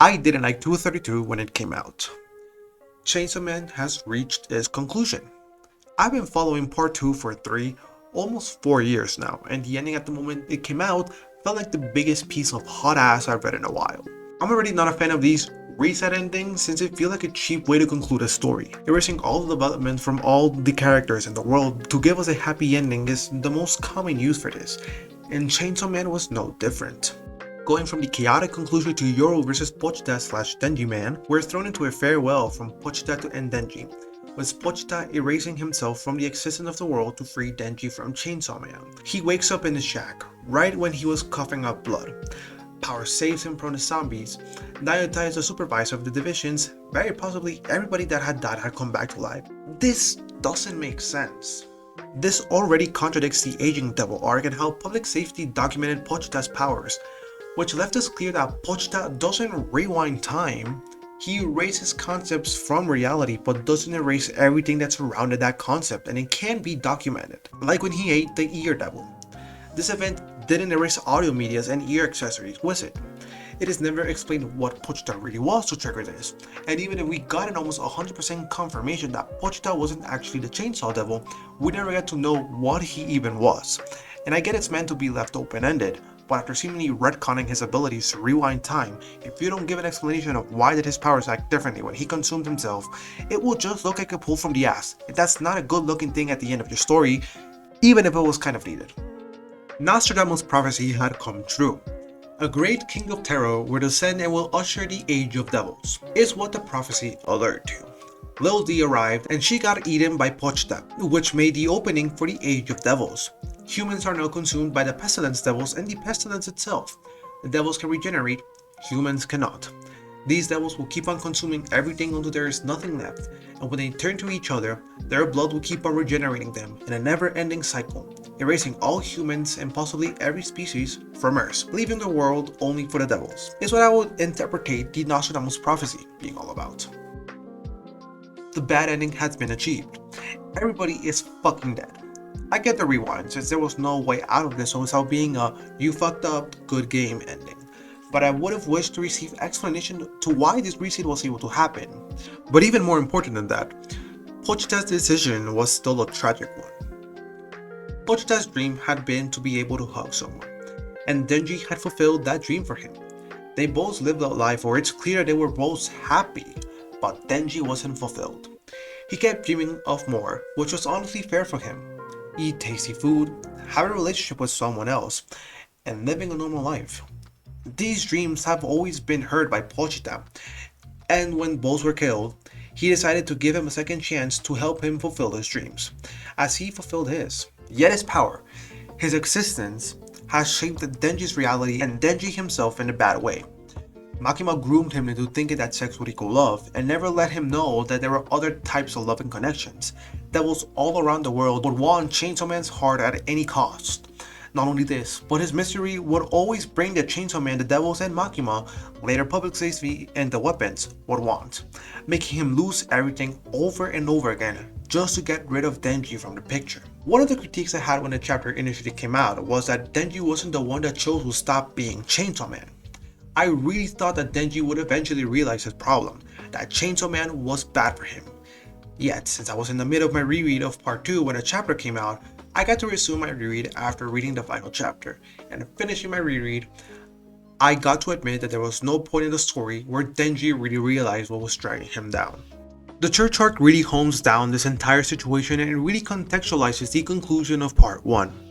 I didn't like 232 when it came out. Chainsaw Man has reached its conclusion. I've been following part 2 for almost 4 years now, and the ending at the moment it came out felt like the biggest piece of hot ass I've read in a while. I'm already not a fan of these reset endings since it feels like a cheap way to conclude a story. Erasing all the development from all the characters in the world to give us a happy ending is the most common use for this, and Chainsaw Man was no different. Going from the chaotic conclusion to Yoro vs Pochita / Denji Man, we're thrown into a farewell from Pochita to end Denji, with Pochita erasing himself from the existence of the world to free Denji from Chainsaw Man. He wakes up in his shack, right when he was coughing up blood. Power saves him from the zombies. Nayuta is the supervisor of the divisions. Very possibly everybody that had died had come back to life. This doesn't make sense. This already contradicts the aging devil arc and how public safety documented Pochita's powers, which left us clear that Pochita doesn't rewind time. He erases concepts from reality but doesn't erase everything that surrounded that concept, and it can be documented. Like when he ate the ear devil. This event didn't erase audio medias and ear accessories, was it? It is never explained what Pochita really was to trigger this, and even if we got an almost 100% confirmation that Pochita wasn't actually the Chainsaw Devil, we never got to know what he even was. And I get it's meant to be left open-ended, but after seemingly retconning his abilities to rewind time, if you don't give an explanation of why did his powers act differently when he consumed himself, it will just look like a pull from the ass, and that's not a good looking thing at the end of your story, even if it was kind of needed. Nostradamus' prophecy had come true. A great king of terror will descend and will usher the age of devils, is what the prophecy alerted to. Lil D arrived and she got eaten by Pochita, which made the opening for the age of devils. Humans are now consumed by the pestilence devils and the pestilence itself. The devils can regenerate, humans cannot. These devils will keep on consuming everything until there is nothing left, and when they turn to each other, their blood will keep on regenerating them in a never-ending cycle, erasing all humans and possibly every species from Earth, leaving the world only for the devils, is what I would interpret the Nostradamus prophecy being all about. The bad ending has been achieved. Everybody is fucking dead. I get the rewind since there was no way out of this without being a you fucked up, good game ending. But I would have wished to receive explanation to why this reset was able to happen. But even more important than that, Pochita's decision was still a tragic one. Pochita's dream had been to be able to hug someone, and Denji had fulfilled that dream for him. They both lived a life where it's clear they were both happy, but Denji wasn't fulfilled. He kept dreaming of more, which was honestly fair for him. Eat tasty food, have a relationship with someone else, and living a normal life. These dreams have always been heard by Pochita, and when both were killed, he decided to give him a second chance to help him fulfill his dreams, as he fulfilled his. Yet his power, his existence, has shaped Denji's reality and Denji himself in a bad way. Makima groomed him into thinking that sex would equal love, and never let him know that there were other types of love and connections. Devils all around the world would want Chainsaw Man's heart at any cost. Not only this, but his mystery would always bring the Chainsaw Man the devils and Makima, later public safety and the weapons, would want, making him lose everything over and over again just to get rid of Denji from the picture. One of the critiques I had when the chapter initially came out was that Denji wasn't the one that chose to stop being Chainsaw Man. I really thought that Denji would eventually realize his problem, that Chainsaw Man was bad for him. Yet, since I was in the middle of my reread of part 2 when the chapter came out, I got to resume my reread after reading the final chapter, and finishing my reread, I got to admit that there was no point in the story where Denji really realized what was dragging him down. The church arc really hones down this entire situation and really contextualizes the conclusion of part 1.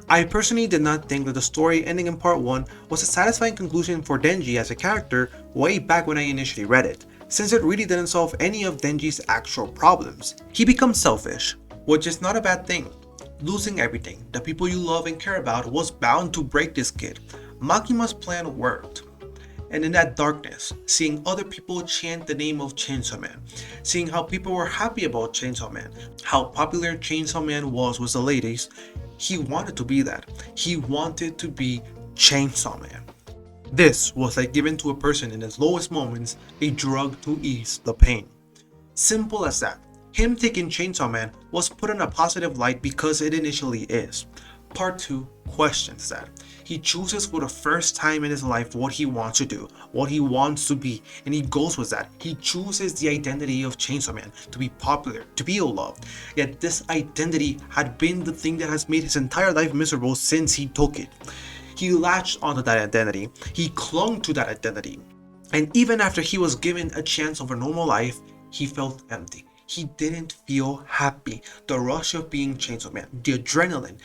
I personally did not think that the story ending in part 1 was a satisfying conclusion for Denji as a character way back when I initially read it, since it really didn't solve any of Denji's actual problems. He becomes selfish, which is not a bad thing. Losing everything, the people you love and care about, was bound to break this kid. Makima's plan worked. And in that darkness, seeing other people chant the name of Chainsaw Man, seeing how people were happy about Chainsaw Man, how popular Chainsaw Man was with the ladies, he wanted to be that. He wanted to be Chainsaw Man. This was like giving to a person in his lowest moments a drug to ease the pain. Simple as that. Him taking Chainsaw Man was put in a positive light because it initially is. Part 2 questions that. He chooses for the first time in his life what he wants to do, what he wants to be, and he goes with that. He chooses the identity of Chainsaw Man to be popular, to be loved. Yet this identity had been the thing that has made his entire life miserable since he took it. He latched onto that identity, he clung to that identity, and even after he was given a chance of a normal life, he felt empty. He didn't feel happy. The rush of being Chainsaw Man, the adrenaline,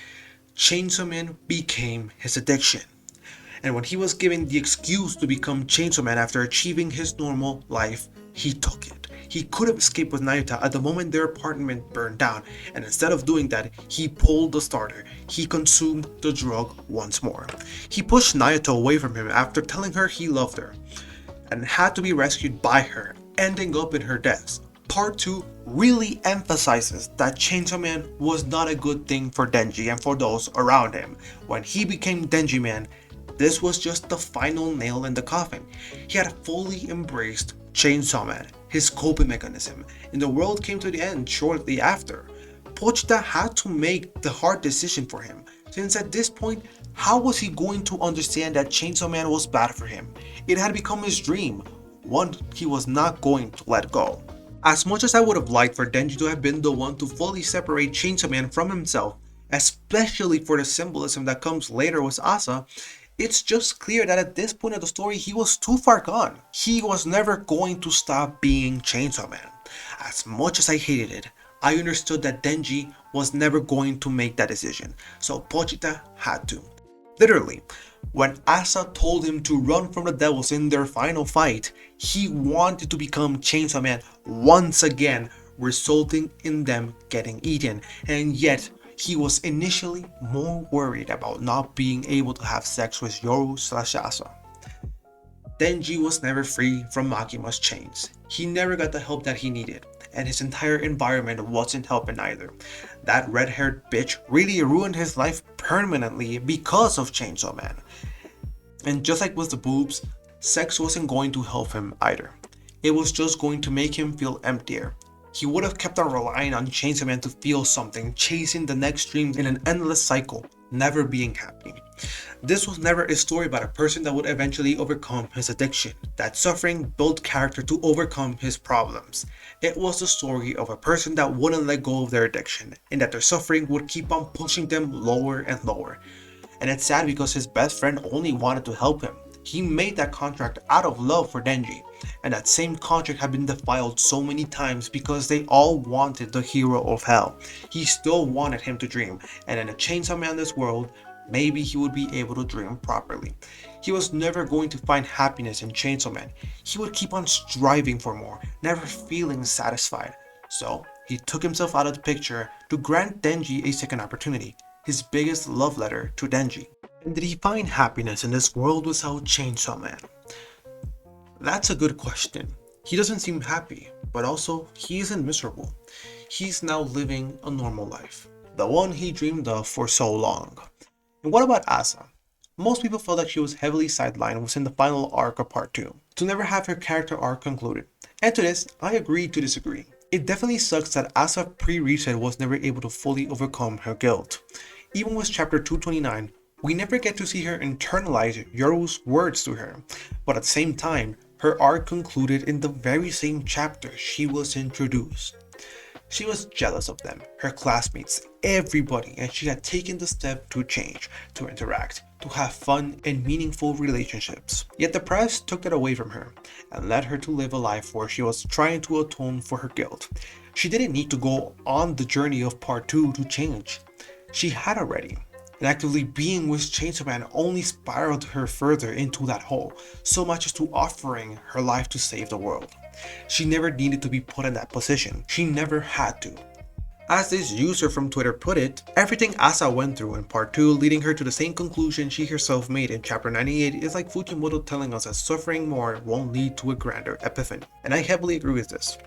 Chainsaw Man became his addiction. And when he was given the excuse to become Chainsaw Man after achieving his normal life, he took it. He could have escaped with Nayuta at the moment their apartment burned down, and instead of doing that, he pulled the starter. He consumed the drug once more. He pushed Nayuta away from him after telling her he loved her, and had to be rescued by her, ending up in her death. Part 2 really emphasizes that Chainsaw Man was not a good thing for Denji and for those around him. When he became Denji Man, this was just the final nail in the coffin. He had fully embraced Chainsaw Man, his coping mechanism, and the world came to the end shortly after. Pochita had to make the hard decision for him, since at this point, how was he going to understand that Chainsaw Man was bad for him? It had become his dream, one he was not going to let go. As much as I would have liked for Denji to have been the one to fully separate Chainsaw Man from himself, especially for the symbolism that comes later with Asa, it's just clear that at this point of the story he was too far gone. He was never going to stop being Chainsaw Man. As much as I hated it, I understood that Denji was never going to make that decision, so Pochita had to. Literally, when Asa told him to run from the devils in their final fight, he wanted to become Chainsaw Man once again, resulting in them getting eaten, and yet he was initially more worried about not being able to have sex with Yoru/Asa. Denji was never free from Makima's chains. He never got the help that he needed, and his entire environment wasn't helping either. That red-haired bitch really ruined his life permanently because of Chainsaw Man. And just like with the boobs, sex wasn't going to help him either. It was just going to make him feel emptier. He would have kept on relying on Chainsaw Man to feel something, chasing the next dream in an endless cycle, never being happy. This was never a story about a person that would eventually overcome his addiction. That suffering built character to overcome his problems. It was the story of a person that wouldn't let go of their addiction, and that their suffering would keep on pushing them lower and lower. And it's sad because his best friend only wanted to help him. He made that contract out of love for Denji, and that same contract had been defiled so many times because they all wanted the hero of hell. He still wanted him to dream, and in a Chainsaw Man-less world, maybe he would be able to dream properly. He was never going to find happiness in Chainsaw Man. He would keep on striving for more, never feeling satisfied. So, he took himself out of the picture to grant Denji a second opportunity, his biggest love letter to Denji. And did he find happiness in this world without Chainsaw Man? That's a good question. He doesn't seem happy, but also he isn't miserable. He's now living a normal life, the one he dreamed of for so long. And what about Asa? Most people felt like she was heavily sidelined within the final arc of part 2, to never have her character arc concluded. And to this, I agree to disagree. It definitely sucks that Asa pre-reset was never able to fully overcome her guilt. Even with chapter 229, we never get to see her internalize Yoru's words to her, but at the same time, her arc concluded in the very same chapter she was introduced. She was jealous of them, her classmates, everybody, and she had taken the step to change, to interact, to have fun and meaningful relationships. Yet the press took that away from her, and led her to live a life where she was trying to atone for her guilt. She didn't need to go on the journey of part 2 to change. She had already. And actively being with Chainsaw Man only spiraled her further into that hole, so much as to offering her life to save the world. She never needed to be put in that position. She never had to. As this user from Twitter put it, everything Asa went through in part 2 leading her to the same conclusion she herself made in chapter 98 is like Fujimoto telling us that suffering more won't lead to a grander epiphany. And I heavily agree with this.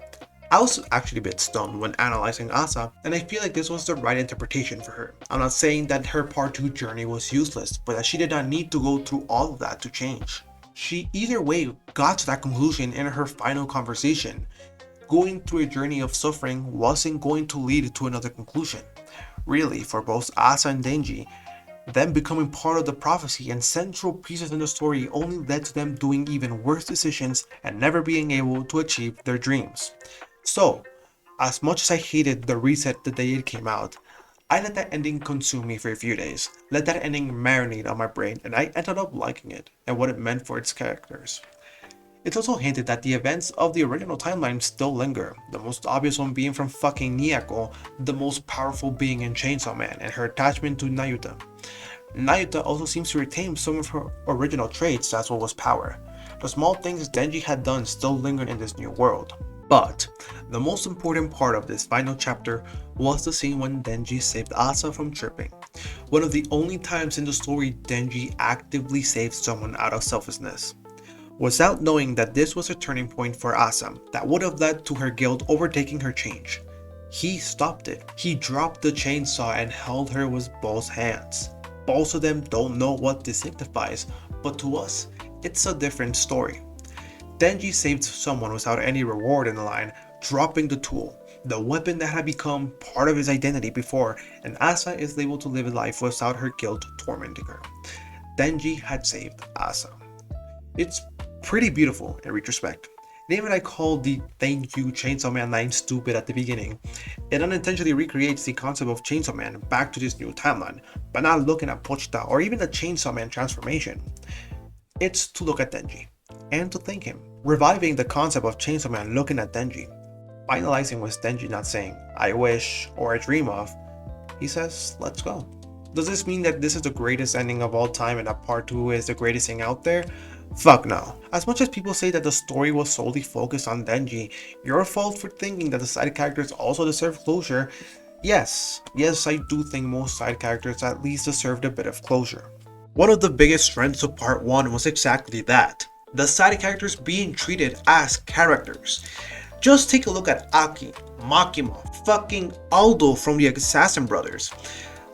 I was actually a bit stunned when analyzing Asa, and I feel like this was the right interpretation for her. I'm not saying that her part 2 journey was useless, but that she did not need to go through all of that to change. She either way got to that conclusion in her final conversation. Going through a journey of suffering wasn't going to lead to another conclusion. Really, for both Asa and Denji, Them becoming part of the prophecy and central pieces in the story only led to them doing even worse decisions and never being able to achieve their dreams. So, as much as I hated the reset the day it came out, I let that ending consume me for a few days, let that ending marinate on my brain, and I ended up liking it and what it meant for its characters. It's also hinted that the events of the original timeline still linger, the most obvious one being from fucking Nyako, the most powerful being in Chainsaw Man, and her attachment to Nayuta. Nayuta also seems to retain some of her original traits as well as power. The small things Denji had done still linger in this new world. But the most important part of this final chapter was the scene when Denji saved Asa from tripping. One of the only times in the story Denji actively saved someone out of selflessness. Without knowing that this was a turning point for Asa that would have led to her guilt overtaking her change. He stopped it. He dropped the chainsaw and held her with both hands. Both of them don't know what this signifies, but to us, it's a different story. Denji saved someone without any reward in the line, dropping the tool, the weapon that had become part of his identity before, and Asa is able to live a life without her guilt tormenting her. Denji had saved Asa. It's pretty beautiful in retrospect. And even I called the "Thank you Chainsaw Man" line stupid at the beginning, it unintentionally recreates the concept of Chainsaw Man back to this new timeline, by not looking at Pochita or even the Chainsaw Man transformation. It's to look at Denji, and to thank him, reviving the concept of Chainsaw Man looking at Denji, finalizing with Denji not saying, "I wish" or "I dream of," he says, "Let's go." Does this mean that this is the greatest ending of all time and that part 2 is the greatest thing out there? Fuck no. As much as people say that the story was solely focused on Denji, your fault for thinking that the side characters also deserve closure. Yes, I do think most side characters at least deserved a bit of closure. One of the biggest strengths of part 1 was exactly that. The side characters being treated as characters. Just take a look at Aki, Makima, fucking Aldo from the Assassin Brothers.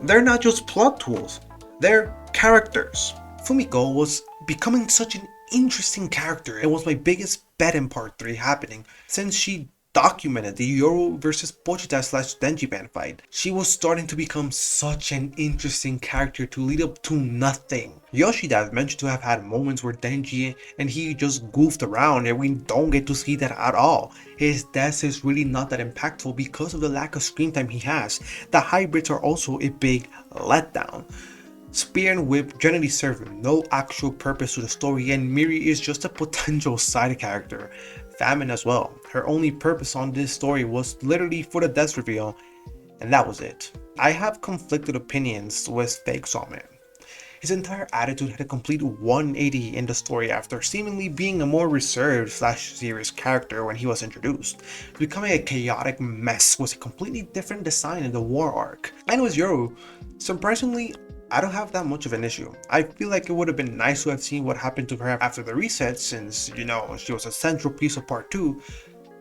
They're not just plot tools, they're characters. Fumiko was becoming such an interesting character and was my biggest bet in part 3 happening since she documented the Yoru vs Pochita / Denji band fight. She was starting to become such an interesting character to lead up to nothing. Yoshida is mentioned to have had moments where Denji and he just goofed around and we don't get to see that at all. His death is really not that impactful because of the lack of screen time he has. The hybrids are also a big letdown. Spear and Whip generally serve no actual purpose to the story, and Miri is just a potential side character. Famine as well. Her only purpose on this story was literally for the death reveal, and that was it. I have conflicted opinions with Fake Sawman. His entire attitude had a complete 180 in the story after seemingly being a more reserved / serious character when he was introduced, becoming a chaotic mess with a completely different design in the war arc. And with Yoru, surprisingly, I don't have that much of an issue. I feel like it would have been nice to have seen what happened to her after the reset since, she was a central piece of part 2,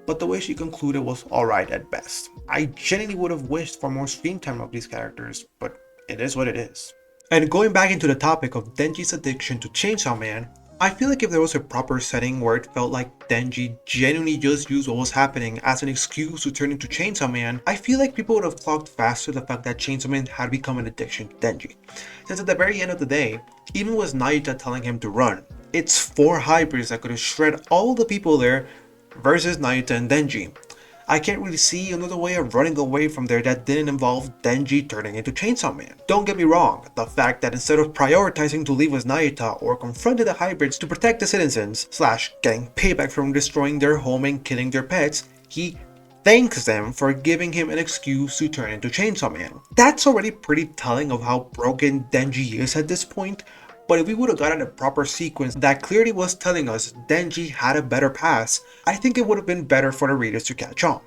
but the way she concluded was alright at best. I genuinely would have wished for more screen time of these characters, but it is what it is. And going back into the topic of Denji's addiction to Chainsaw Man, I feel like if there was a proper setting where it felt like Denji genuinely just used what was happening as an excuse to turn into Chainsaw Man, I feel like people would have clocked faster the fact that Chainsaw Man had become an addiction to Denji. Since at the very end of the day, even with Nayuta telling him to run, it's 4 hybrids that could have shred all the people there versus Nayuta and Denji. I can't really see another way of running away from there that didn't involve Denji turning into Chainsaw Man. Don't get me wrong, the fact that instead of prioritizing to leave with Nayuta or confronting the hybrids to protect the citizens, / getting payback from destroying their home and killing their pets, he thanks them for giving him an excuse to turn into Chainsaw Man. That's already pretty telling of how broken Denji is at this point. But if we would have gotten a proper sequence that clearly was telling us Denji had a better past, I think it would have been better for the readers to catch on.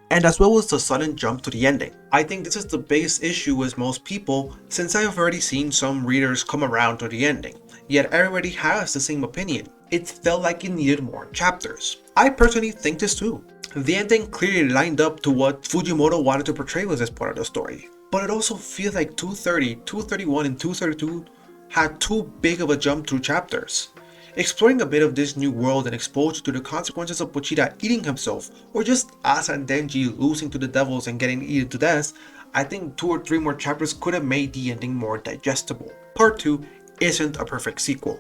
And as well as the sudden jump to the ending. I think this is the biggest issue with most people since I have already seen some readers come around to the ending, yet everybody has the same opinion. It felt like it needed more chapters. I personally think this too. The ending clearly lined up to what Fujimoto wanted to portray with this part of the story. But it also feels like 230, 231, and 232 had too big of a jump through chapters. Exploring a bit of this new world and exposure to the consequences of Pochita eating himself, or just Asa and Denji losing to the devils and getting eaten to death, I think 2 or 3 more chapters could have made the ending more digestible. Part 2 isn't a perfect sequel,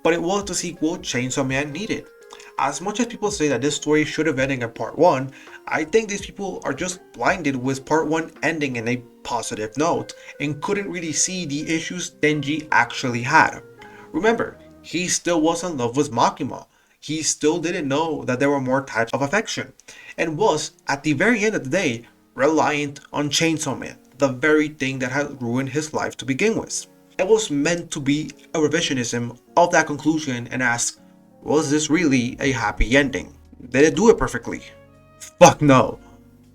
but it was the sequel Chainsaw Man needed. As much as people say that this story should have ended in part 1, I think these people are just blinded with part 1 ending in a positive note and couldn't really see the issues Denji actually had. Remember, he still was in love with Makima. He still didn't know that there were more types of affection, and was, at the very end of the day, reliant on Chainsaw Man, the very thing that had ruined his life to begin with. It was meant to be a revisionism of that conclusion and ask, was this really a happy ending? Did it do it perfectly? Fuck no.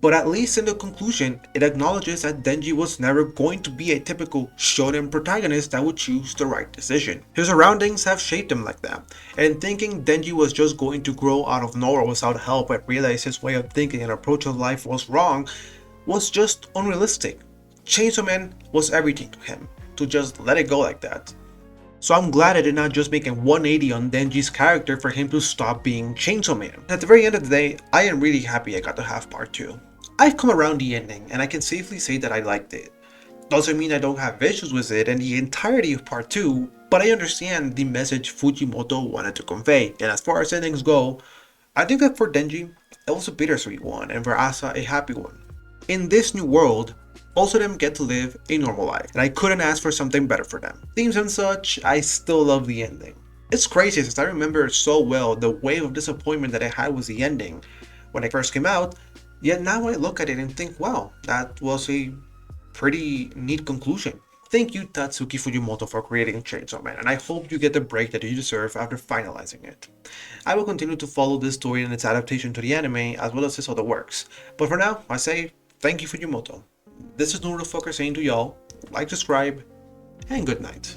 But at least in the conclusion, it acknowledges that Denji was never going to be a typical shonen protagonist that would choose the right decision. His surroundings have shaped him like that, and thinking Denji was just going to grow out of nowhere without help and realize his way of thinking and approach of life was wrong was just unrealistic. Chainsaw Man was everything to him, to just let it go like that. So I'm glad I did not just make a 180 on Denji's character for him to stop being Chainsaw Man. At the very end of the day, I am really happy I got to have part 2. I've come around the ending and I can safely say that I liked it. Doesn't mean I don't have issues with it and the entirety of part 2, but I understand the message Fujimoto wanted to convey, and as far as endings go, I think that for Denji, it was a bittersweet one and for Asa a happy one. In this new world, both of them get to live a normal life, and I couldn't ask for something better for them. Themes and such, I still love the ending. It's crazy since I remember so well the wave of disappointment that I had with the ending when it first came out, yet now I look at it and think, wow, that was a pretty neat conclusion. Thank you Tatsuki Fujimoto for creating Chainsaw Man, and I hope you get the break that you deserve after finalizing it. I will continue to follow this story and its adaptation to the anime as well as his other works, but for now, I say thank you Fujimoto. This is Noodlefucker saying to y'all, like, subscribe, and good night.